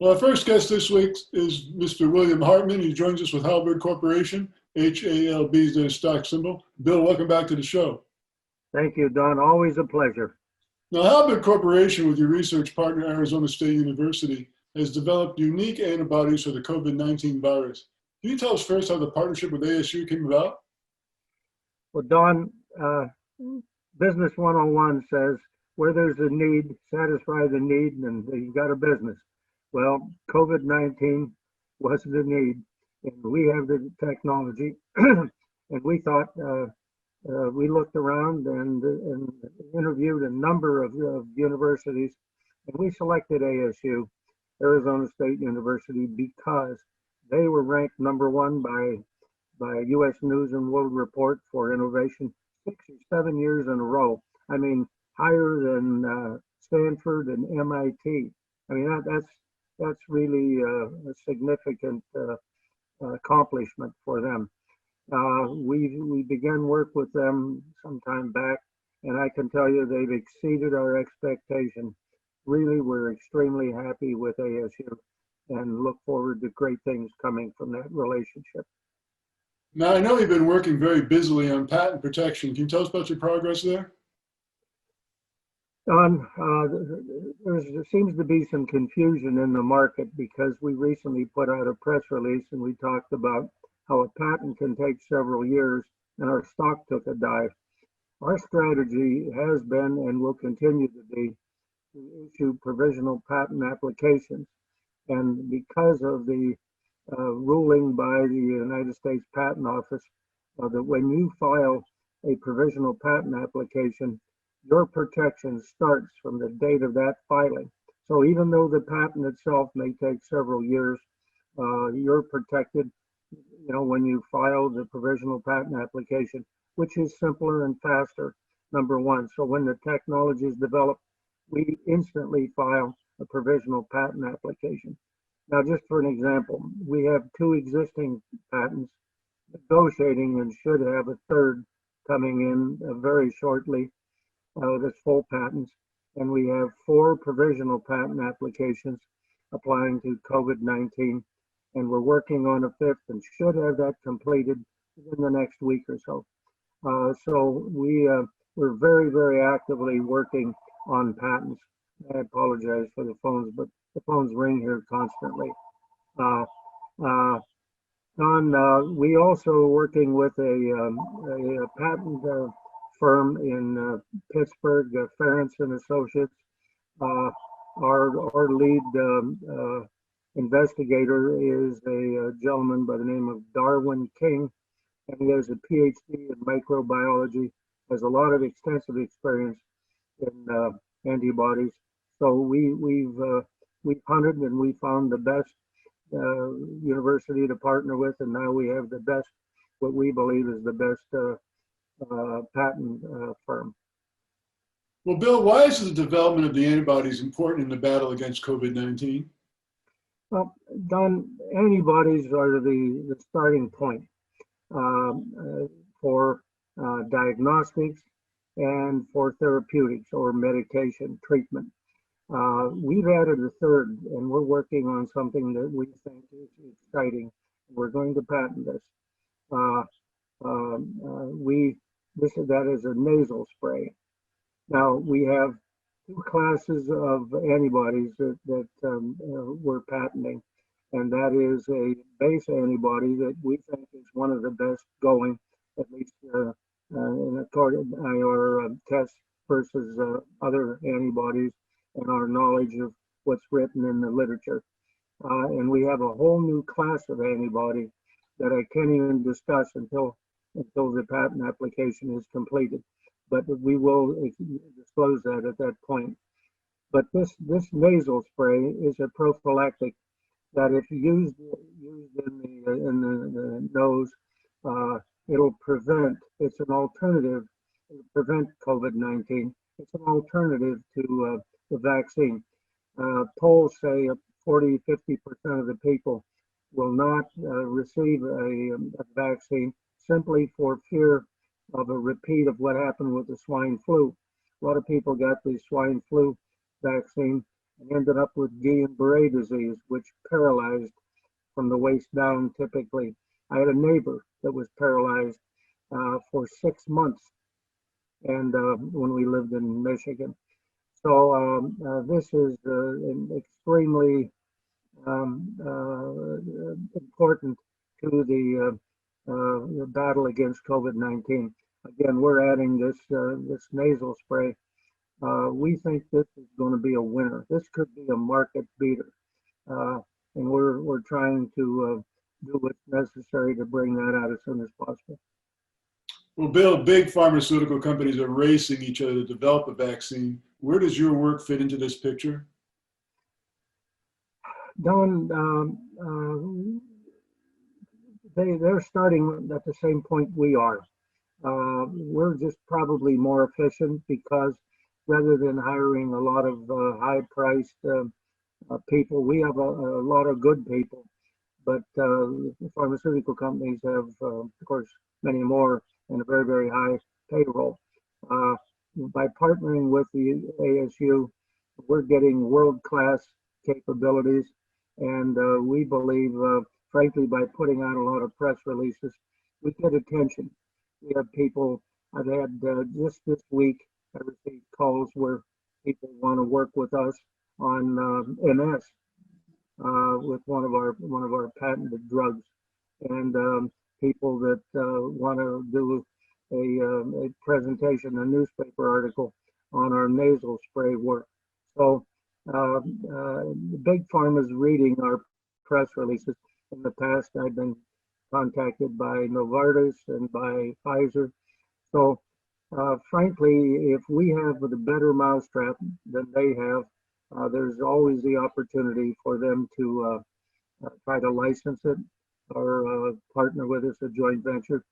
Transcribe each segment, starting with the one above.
Well, our first guest this week is Mr. William Hartman. He joins us with Halberd Corporation. HALB is their stock symbol. Bill, welcome back to the show. Thank you, Don. Always a pleasure. Now, Halberd Corporation, with your research partner, Arizona State University, has developed unique antibodies for the COVID-19 virus. Can you tell us first how the partnership with ASU came about? Well, Don, Business 101 says, where there's a need, satisfy the need, and you've got a business. Well, COVID-19 was the need, and we have the technology. And we thought, we looked around and interviewed a number of universities, and we selected ASU, Arizona State University, because they were ranked #1 by U.S. News and World Report for innovation 6 or 7 years in a row. I mean, higher than Stanford and MIT. I mean, that's really a significant accomplishment for them. We began work with them some time back, and I can tell you they've exceeded our expectation. Really, we're extremely happy with ASU and look forward to great things coming from that relationship. Now, I know you've been working very busily on patent protection. Can you tell us about your progress there? Don, there seems to be some confusion in the market because we recently put out a press release and we talked about how a patent can take several years and our stock took a dive. Our strategy has been and will continue to be to issue provisional patent applications. And because of the ruling by the United States Patent Office that when you file a provisional patent application, your protection starts from the date of that filing. So even though the patent itself may take several years, you're protected, when you file the provisional patent application, which is simpler and faster, #1. So when the technology is developed, we instantly file a provisional patent application. Now, just for an example, we have 2 existing patents negotiating and should have a third coming in very shortly. That's full patents. And we have 4 provisional patent applications applying to COVID-19. And we're working on a 5th and should have that completed within the next week or so. So we're very, very actively working on patents. I apologize for the phones, but the phones ring here constantly. We also working with a patent firm in Pittsburgh, Ference and Associates. Our lead investigator is a gentleman by the name of Darwin King, and he has a PhD in microbiology, has a lot of extensive experience in antibodies. So we've hunted and we found the best university to partner with, and now we have the best, what we believe is the best patent firm. Well, Bill, why is the development of the antibodies important in the battle against COVID-19? Well, Don, antibodies are the starting point for diagnostics and for therapeutics or medication treatment. We've added a third, and we're working on something that we think is exciting. We're going to patent this. That is a nasal spray. Now we have 2 classes of antibodies that we're patenting, and that is a base antibody that we think is one of the best going, at least in according to our tests versus other antibodies and our knowledge of what's written in the literature. And we have a whole new class of antibody that I can't even discuss until the patent application is completed. But we will disclose that at that point. But this nasal spray is a prophylactic that if used in the nose, it'll prevent, it's an alternative, to prevent COVID-19. It's an alternative to the vaccine. Polls say 40–50% of the people will not receive a vaccine simply for fear of a repeat of what happened with the swine flu. A lot of people got the swine flu vaccine and ended up with Guillain-Barré disease, which paralyzed from the waist down typically. I had a neighbor that was paralyzed for 6 months, and when we lived in Michigan. So this is an extremely important to the battle against COVID-19. Again, we're adding this nasal spray. We think this is going to be a winner. This could be a market beater, and we're trying to do what's necessary to bring that out as soon as possible. Well, Bill, big pharmaceutical companies are racing each other to develop a vaccine. Where does your work fit into this picture? Don, they're starting at the same point we are. We're just probably more efficient because rather than hiring a lot of high-priced people, we have a lot of good people. But pharmaceutical companies have, of course, many more and a very, very high payroll. By partnering with the ASU, we're getting world-class capabilities, and we believe, frankly, by putting out a lot of press releases, we get attention. We have people, I've had just this week, I received calls where people want to work with us on MS with one of our patented drugs, and people that want to do a presentation, a newspaper article on our nasal spray work. So the big pharma is reading our press releases. In the past, I've been contacted by Novartis and by Pfizer. So frankly, if we have the better mousetrap than they have, there's always the opportunity for them to try to license it or partner with us, a joint venture.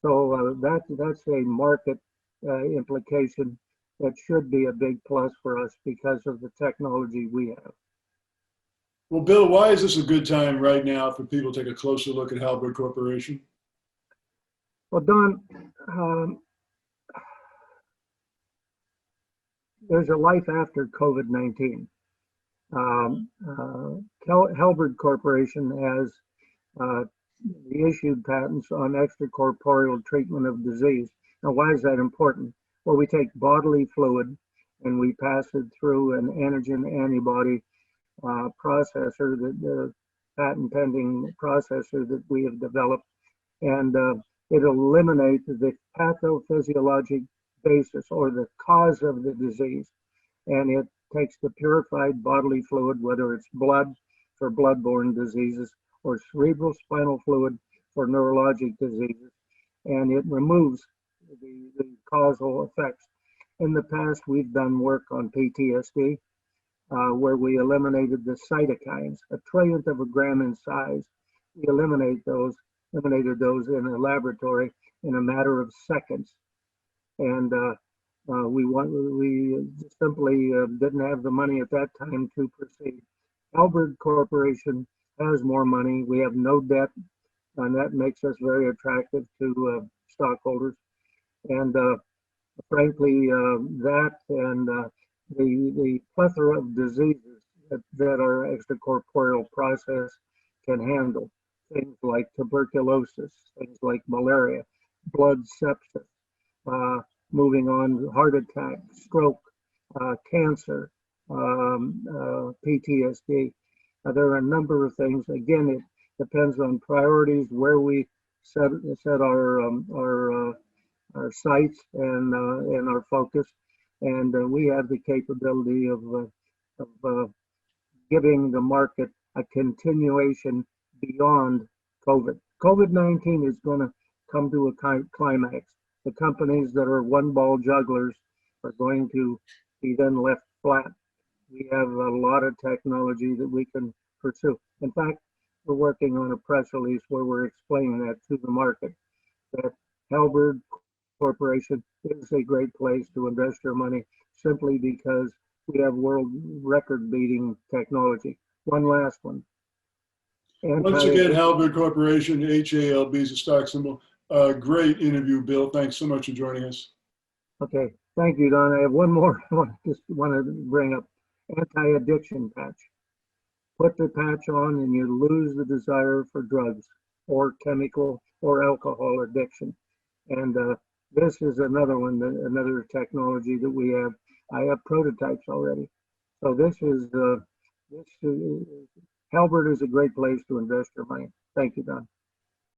So that's a market implication that should be a big plus for us because of the technology we have. Well, Bill, why is this a good time right now for people to take a closer look at Halberd Corporation? Well, Don, there's a life after COVID-19. Halberd Corporation has issued patents on extracorporeal treatment of disease. Now, why is that important? Well, we take bodily fluid and we pass it through an antigen antibody processor, the patent pending processor that we have developed, and it eliminates the pathophysiologic basis or the cause of the disease, and it takes the purified bodily fluid, whether it's blood for blood-borne diseases or cerebral spinal fluid for neurologic diseases, and it removes the causal effects. In the past, we've done work on PTSD, where we eliminated the cytokines, a trillionth of a gram in size. We eliminated those in a laboratory in a matter of seconds, and we simply didn't have the money at that time to proceed. Halberd Corporation has more money. We have no debt, and that makes us very attractive to stockholders. And frankly, that and the plethora of diseases that our extracorporeal process can handle, things like tuberculosis, things like malaria, blood sepsis, moving on, heart attack, stroke, cancer, PTSD. There are a number of things. Again, it depends on priorities, where we set our sights and our focus, and we have the capability of giving the market a continuation beyond COVID. COVID-19 is going to come to a climax. The companies that are one-ball jugglers are going to be then left flat. We have a lot of technology that we can pursue. In fact, we're working on a press release where we're explaining that to the market, that Halberd Corporation is a great place to invest your money simply because we have world record-beating technology. One last one. Once again, Halberd Corporation, HALB is a stock symbol. Great interview, Bill. Thanks so much for joining us. Okay, thank you, Don. I have one more I just want to bring up. anti-addiction patch. Put the patch on and you lose the desire for drugs or chemical or alcohol addiction. And this is another one, another technology that we have. I have prototypes already. So Halberd is a great place to invest your money. Thank you, Don.